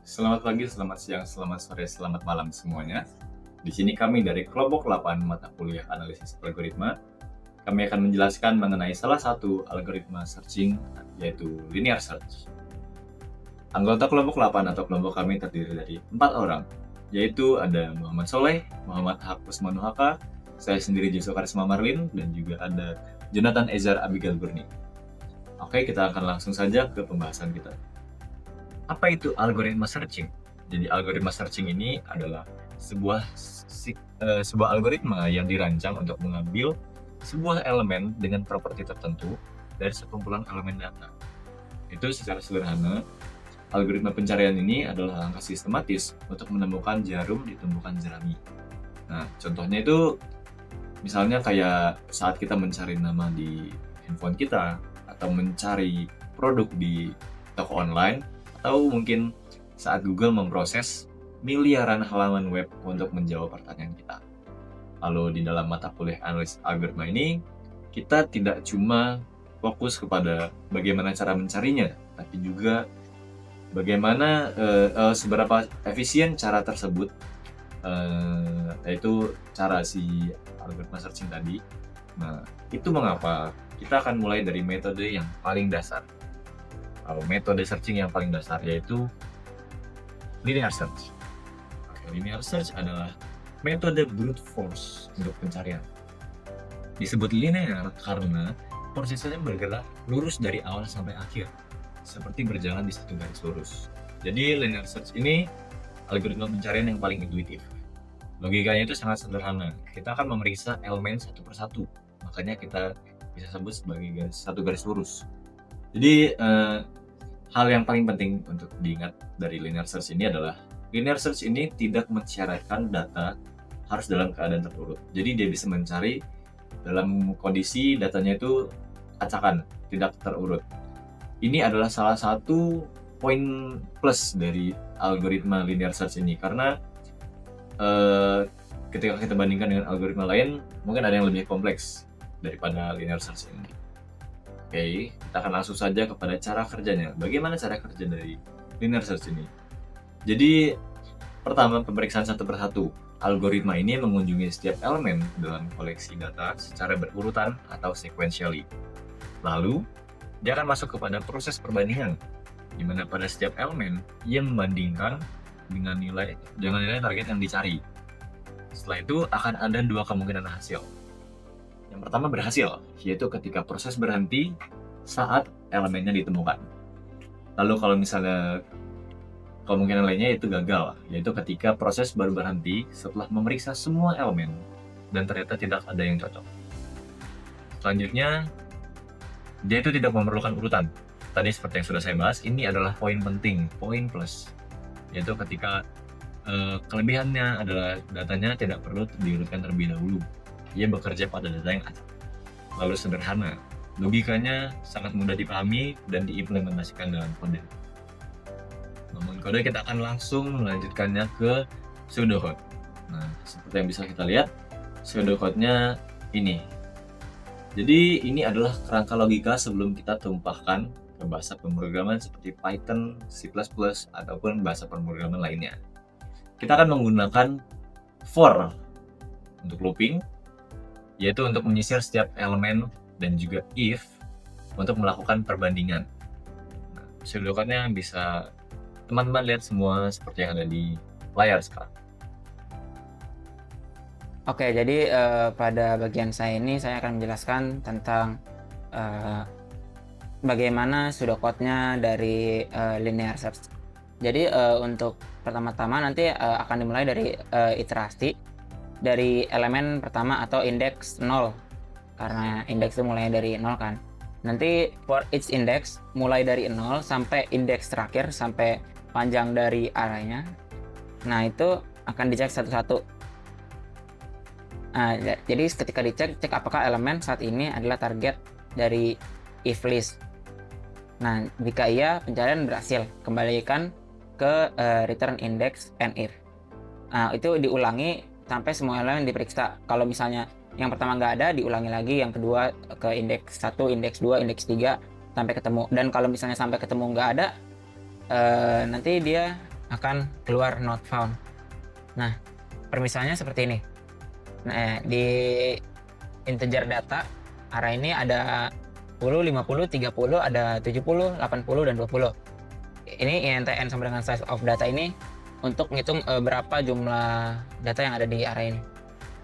Selamat pagi, selamat siang, selamat sore, selamat malam semuanya. Di sini kami dari kelompok 8 mata kuliah analisis algoritma. Kami akan menjelaskan mengenai salah satu algoritma searching, yaitu linear search. Anggota kelompok 8 atau kelompok kami terdiri dari 4 orang, yaitu ada Muhammad Soleh, Muhammad Haq Usmanu Haka, saya sendiri Joshua Karisma Marlin, dan juga ada Jonathan Ezar Abigail Burni. Oke, kita akan langsung saja ke pembahasan kita. Apa itu algoritma searching? Jadi algoritma searching ini adalah sebuah algoritma yang dirancang untuk mengambil sebuah elemen dengan properti tertentu dari sekumpulan elemen data. Itu secara sederhana, algoritma pencarian ini adalah langkah sistematis untuk menemukan jarum di tumbukan jerami. Nah, contohnya itu misalnya kayak saat kita mencari nama di handphone kita, atau mencari produk di toko online, atau mungkin saat Google memproses miliaran halaman web untuk menjawab pertanyaan kita. Lalu di dalam mata kuliah analisis algoritma ini, kita tidak cuma fokus kepada bagaimana cara mencarinya, tapi juga bagaimana seberapa efisien cara tersebut, yaitu cara si algoritma searching tadi. Nah, itu mengapa kita akan mulai dari metode yang paling dasar. Metode searching yang paling dasar yaitu linear search. Linear search adalah metode brute force untuk pencarian. Disebut linear karena prosesnya bergerak lurus dari awal sampai akhir, seperti berjalan di satu garis lurus. Jadi linear search ini algoritma pencarian yang paling intuitif. Logikanya itu sangat sederhana. Kita akan memeriksa elemen satu persatu, makanya kita bisa sebut sebagai satu garis lurus. Jadi hal yang paling penting untuk diingat dari linear search ini adalah linear search ini tidak mensyaratkan data harus dalam keadaan terurut. Jadi dia bisa mencari dalam kondisi datanya itu acakan, tidak terurut. Ini adalah salah satu poin plus dari algoritma linear search ini, karena ketika kita bandingkan dengan algoritma lain, mungkin ada yang lebih kompleks daripada linear search ini. Oke, kita akan langsung saja kepada cara kerjanya. Bagaimana cara kerja dari linear search ini? Jadi, pertama, pemeriksaan satu persatu. Algoritma ini mengunjungi setiap elemen dalam koleksi data secara berurutan atau sequentially. Lalu, dia akan masuk kepada proses perbandingan, di mana pada setiap elemen, ia membandingkan dengan nilai target yang dicari. Setelah itu, akan ada dua kemungkinan hasil. Yang pertama berhasil, yaitu ketika proses berhenti saat elemennya ditemukan. Lalu kalau misalnya kemungkinan lainnya yaitu gagal, yaitu ketika proses baru berhenti setelah memeriksa semua elemen dan ternyata tidak ada yang cocok. Selanjutnya, dia itu tidak memerlukan urutan. Tadi seperti yang sudah saya bahas, ini adalah poin penting, poin plus, yaitu ketika kelebihannya adalah datanya tidak perlu diurutkan terlebih dahulu. Ia bekerja pada data yang acak. Lalu sederhana, logikanya sangat mudah dipahami dan diimplementasikan dalam kode. Ngomongin kode, kita akan langsung melanjutkannya ke pseudocode. Nah, seperti yang bisa kita lihat, pseudocode-nya ini. Jadi ini adalah kerangka logika sebelum kita tumpahkan ke bahasa pemrograman seperti Python, C++, ataupun bahasa pemrograman lainnya. Kita akan menggunakan for untuk looping, yaitu untuk menyisir setiap elemen, dan juga if untuk melakukan perbandingan. Nah, pseudocode-nya bisa teman-teman lihat semua seperti yang ada di layar sekarang. Oke, jadi pada bagian saya ini saya akan menjelaskan tentang bagaimana pseudocode-nya dari linear search. Jadi untuk pertama-tama nanti akan dimulai dari iterasi dari elemen pertama atau indeks 0, karena indeks itu mulai dari 0 kan. Nanti for each index mulai dari 0 sampai indeks terakhir, sampai panjang dari arraynya. Nah, itu akan dicek satu-satu. Nah, jadi ketika cek apakah elemen saat ini adalah target dari if list. Nah, jika iya, pencarian berhasil, kembalikan ke return index and if. Nah, itu diulangi sampai semua elemen diperiksa. Kalau misalnya yang pertama nggak ada, diulangi lagi yang kedua ke indeks 1, indeks 2, indeks 3 sampai ketemu. Dan kalau misalnya sampai ketemu nggak ada, nanti dia akan keluar not found. Nah, permisalnya seperti ini. Nah, di integer data array ini ada 10, 50, 30, ada 70, 80, dan 20. Ini INTN sama dengan size of data ini untuk menghitung berapa jumlah data yang ada di array ini.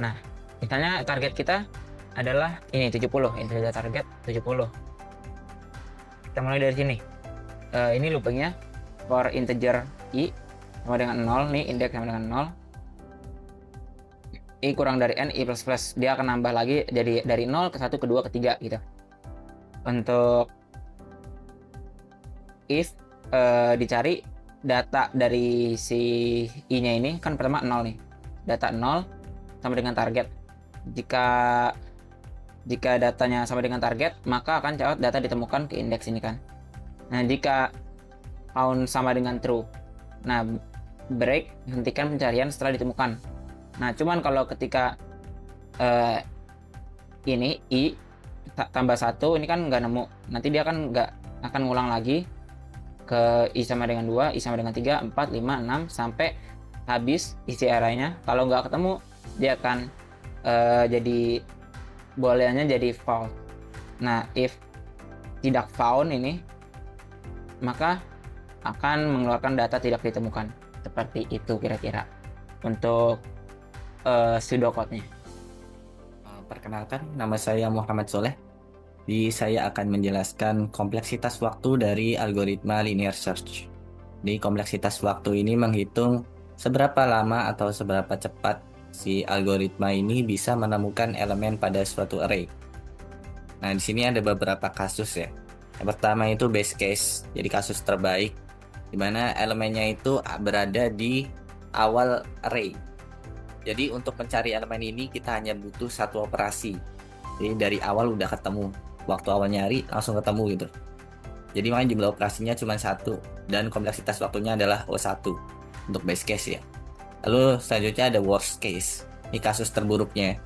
Nah, misalnya target kita adalah ini 70, integer target 70. Kita mulai dari sini. Ini loopingnya for integer i sama dengan 0, nih index sama dengan 0. I kurang dari n, i plus plus, dia akan nambah lagi jadi dari 0 ke 1 ke 2 ke 3 gitu. Untuk if dicari data dari si i nya ini, kan pertama 0 nih, data 0 sama dengan target. Jika datanya sama dengan target, maka akan catat data ditemukan ke indeks ini kan. Nah, jika found sama dengan true, nah break, hentikan pencarian setelah ditemukan. Nah, cuman kalau ketika ini i tambah 1, ini kan nggak nemu, nanti dia kan nggak akan ngulang lagi ke i sama dengan 2, i sama dengan 3, 4, 5, 6 sampai habis isi arraynya. Kalau nggak ketemu, dia akan jadi booleannya jadi false. Nah, if tidak found ini, maka akan mengeluarkan data tidak ditemukan. Seperti itu kira-kira untuk pseudocode-nya. Perkenalkan, nama saya Muhammad Soleh. Saya akan menjelaskan kompleksitas waktu dari algoritma linear search. Di kompleksitas waktu ini menghitung seberapa lama atau seberapa cepat si algoritma ini bisa menemukan elemen pada suatu array. Nah, di sini ada beberapa kasus ya. Yang pertama itu base case, jadi kasus terbaik, di mana elemennya itu berada di awal array. Jadi untuk mencari elemen ini kita hanya butuh satu operasi. Jadi dari awal udah ketemu. Waktu awal nyari langsung ketemu gitu. Jadi makanya jumlah operasinya cuma 1 dan kompleksitas waktunya adalah O1 untuk base case ya. Lalu selanjutnya ada worst case. Ini kasus terburuknya.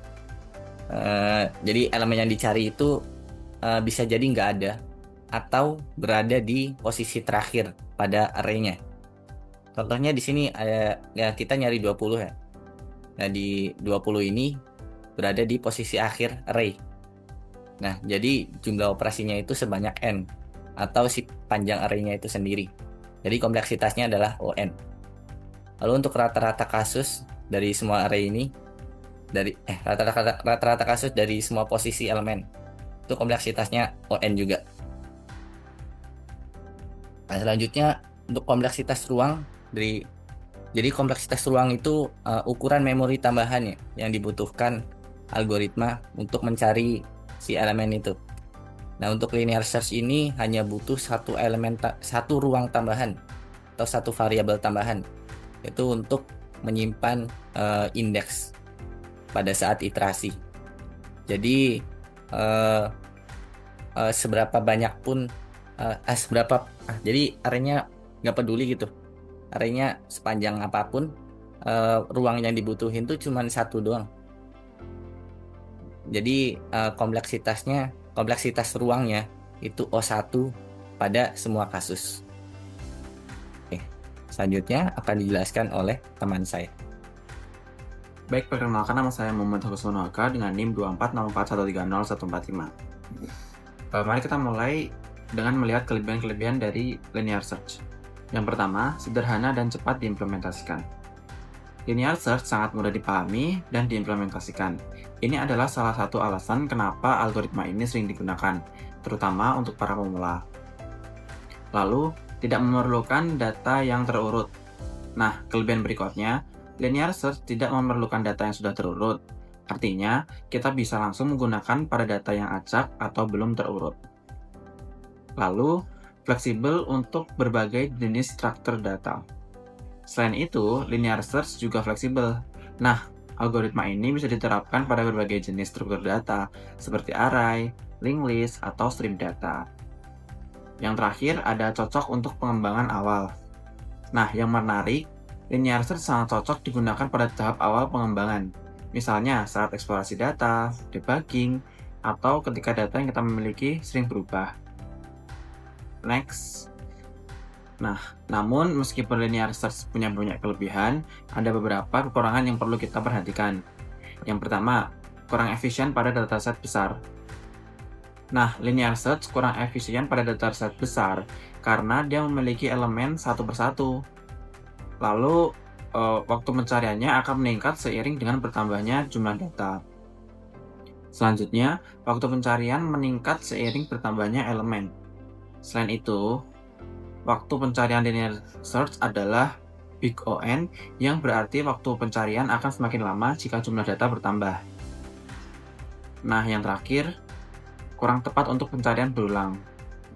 Jadi elemen yang dicari itu bisa jadi nggak ada atau berada di posisi terakhir pada array-nya. Contohnya di sini ya kita nyari 20 ya. Nah, di 20 ini berada di posisi akhir array. Nah, jadi jumlah operasinya itu sebanyak n atau si panjang array-nya itu sendiri. Jadi kompleksitasnya adalah ON. Lalu untuk rata-rata kasus dari semua array ini rata-rata kasus dari semua posisi elemen itu kompleksitasnya ON juga. Nah, selanjutnya untuk kompleksitas ruang jadi kompleksitas ruang itu ukuran memori tambahannya yang dibutuhkan algoritma untuk mencari si elemen itu. Nah, untuk linear search ini hanya butuh satu ruang tambahan atau satu variabel tambahan, yaitu untuk menyimpan indeks pada saat iterasi. Jadi seberapa banyak pun jadi arraynya nggak peduli gitu. Arraynya sepanjang apapun, ruang yang dibutuhin tuh cuma satu doang. Jadi kompleksitas ruangnya itu O1 pada semua kasus. Oke, selanjutnya akan dijelaskan oleh teman saya. Baik, perkenalkan, nama saya Muhammad Husnul Haka dengan NIM 2404130-145. Mari kita mulai dengan melihat kelebihan-kelebihan dari linear search. Yang pertama, sederhana dan cepat diimplementasikan. Linear search sangat mudah dipahami dan diimplementasikan. Ini adalah salah satu alasan kenapa algoritma ini sering digunakan, terutama untuk para pemula. Lalu, tidak memerlukan data yang terurut. Nah, kelebihan berikutnya, linear search tidak memerlukan data yang sudah terurut. Artinya, kita bisa langsung menggunakan pada data yang acak atau belum terurut. Lalu, fleksibel untuk berbagai jenis struktur data. Selain itu, linear search juga fleksibel. Nah, algoritma ini bisa diterapkan pada berbagai jenis struktur data, seperti array, linked list, atau stream data. Yang terakhir, ada cocok untuk pengembangan awal. Nah, yang menarik, linear search sangat cocok digunakan pada tahap awal pengembangan. Misalnya, saat eksplorasi data, debugging, atau ketika data yang kita miliki sering berubah. Next. Namun, meskipun linear search punya banyak kelebihan, ada beberapa kekurangan yang perlu kita perhatikan. Yang pertama, kurang efisien pada dataset besar. Nah, linear search kurang efisien pada dataset besar karena dia memiliki elemen satu persatu. Lalu, waktu pencariannya akan meningkat seiring dengan bertambahnya jumlah data. Selanjutnya, waktu pencarian meningkat seiring bertambahnya elemen. Selain itu, waktu pencarian linear search adalah big O(n), yang berarti waktu pencarian akan semakin lama jika jumlah data bertambah. Nah, yang terakhir, kurang tepat untuk pencarian berulang.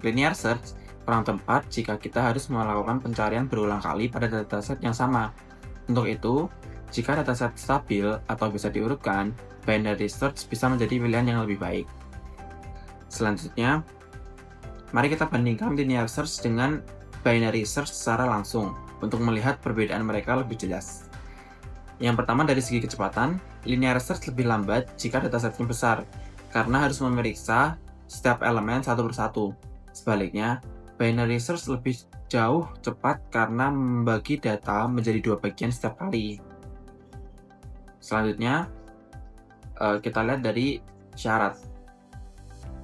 Linear search kurang tepat jika kita harus melakukan pencarian berulang kali pada dataset yang sama. Untuk itu, jika dataset stabil atau bisa diurutkan, binary search bisa menjadi pilihan yang lebih baik. Selanjutnya, mari kita bandingkan linear search dengan binary search secara langsung untuk melihat perbedaan mereka lebih jelas. Yang pertama, dari segi kecepatan, linear search lebih lambat jika datasetnya besar, karena harus memeriksa setiap elemen satu persatu. Sebaliknya, binary search lebih jauh cepat karena membagi data menjadi dua bagian setiap kali. Selanjutnya, kita lihat dari syarat.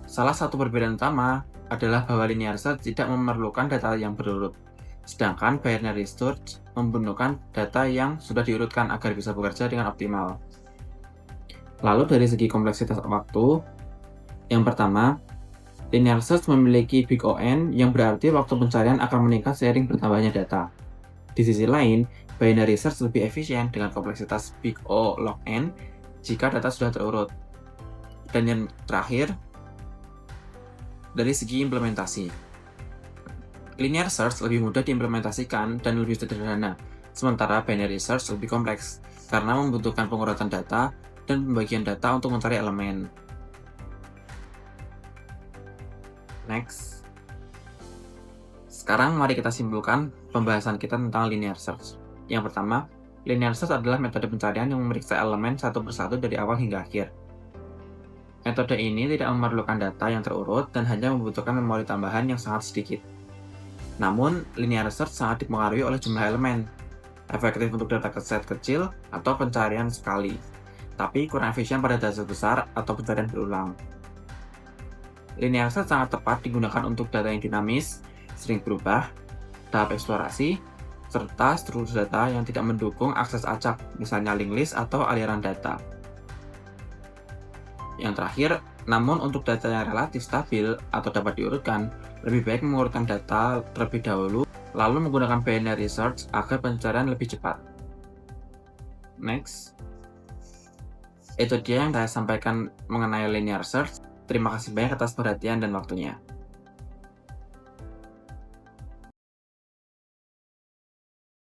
Salah satu perbedaan utama adalah bahwa linear search tidak memerlukan data yang berurut, sedangkan binary search membutuhkan data yang sudah diurutkan agar bisa bekerja dengan optimal. Lalu dari segi kompleksitas waktu, yang pertama, linear search memiliki big O(n), yang berarti waktu pencarian akan meningkat seiring bertambahnya data. Di sisi lain, binary search lebih efisien dengan kompleksitas big O log n jika data sudah terurut. Dan yang terakhir, dari segi implementasi, linear search lebih mudah diimplementasikan dan lebih sederhana, sementara binary search lebih kompleks karena membutuhkan pengurutan data dan pembagian data untuk mencari elemen. Next. Sekarang mari kita simpulkan pembahasan kita tentang linear search. Yang pertama, linear search adalah metode pencarian yang memeriksa elemen satu persatu dari awal hingga akhir. Metode ini tidak memerlukan data yang terurut dan hanya membutuhkan memori tambahan yang sangat sedikit. Namun, linear search sangat dipengaruhi oleh jumlah elemen, efektif untuk dataset kecil atau pencarian sekali, tapi kurang efisien pada dataset besar atau pencarian berulang. Linear search sangat tepat digunakan untuk data yang dinamis, sering berubah, tahap eksplorasi, serta struktur data yang tidak mendukung akses acak, misalnya linked list atau aliran data. Yang terakhir, namun untuk data yang relatif stabil atau dapat diurutkan, lebih baik mengurutkan data terlebih dahulu, lalu menggunakan binary search agar pencarian lebih cepat. Next. Itu dia yang saya sampaikan mengenai linear search. Terima kasih banyak atas perhatian dan waktunya.